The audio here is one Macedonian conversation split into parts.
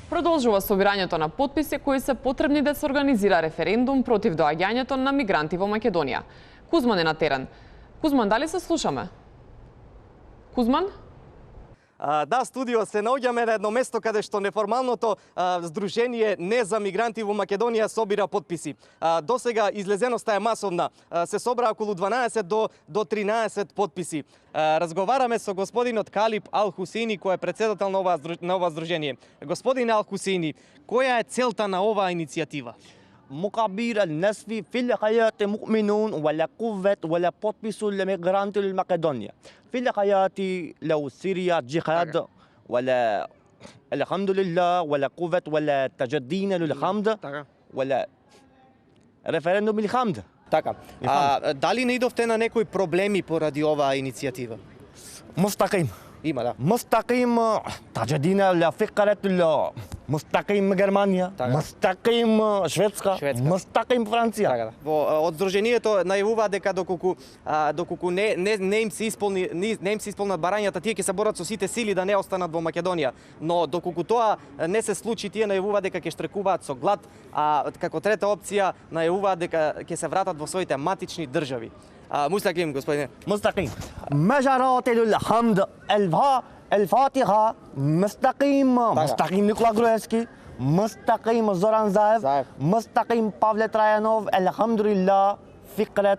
Продолжува собирањето на потписи кои се потребни да се организира референдум против доаѓањето на мигранти во Македонија. Кузман е на терен. Кузман, дали се слушаме? Кузман? Да, студио, се наоѓаме на едно место каде што неформалното Сдружение не за мигранти во Македонија собира потписи. Досега излезеноста е масовна. Се собра околу 12 до 13 потписи. Разговараме со господинот Калип Ал-Хусейни, кој е председател на ова Сдружение. Господин Ал-Хусейни, која е целта на оваа иницијатива? مقابل الناس في الحياة مؤمنون ولا قوة ولا بطبس لميغرانت لمقدونيا في الحياة لو سوريا جهاد ولا الحمد لله ولا قوة ولا تجدين للحمد ولا رеферендум или хамд. Така. Дали не идовте на некои проблеми поради оваа иницијатива? مستقيم Има, да. مستقيم تجدين لفكرة مستقيم جرمانيا مستقيم شведска مستقيم Франција. Така, да. Од Сдруженијето најавуваат дека доколку не им се исполнат барањата, тие ќе се борат со сите сили да не останат во Македонија. Но доколку тоа не се случи, тие најавуваат дека ќе штрекуваат со глад, а како трета опција најавуваат дека ќе се вратат во своите матични држави. مستقيم господине. مستقيم مجرات الحمد الفاتحة مستقيم مستقيم نيكولا غروевски مستقيم زوران زايف مستقيم Павле Трајанов الحمد لله فكرة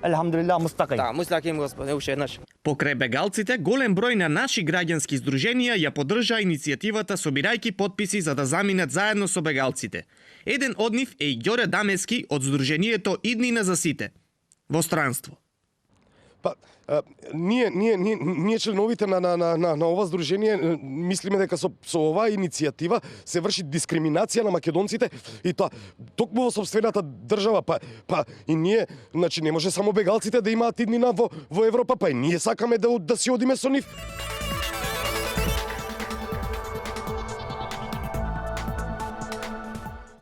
الحمد لله مستقيم. Да, мустаким господине, уште еднаш. Покрај бегалците, голем број на наши граѓански здруженија ја поддржа иницијативата собирајќи потписи за да заминат заедно со бегалците. Еден од нив е и Ѓоре Дамески од Здруженијето Иднина за сите во странство. Па, ние членовите на ова Сдружение мислиме дека со оваа иницијатива се врши дискриминација на македонците и тоа токму во сопствената држава, па и ние, значи не може само бегалците да имаат иднина во Европа, па и ние сакаме да си одиме со нив.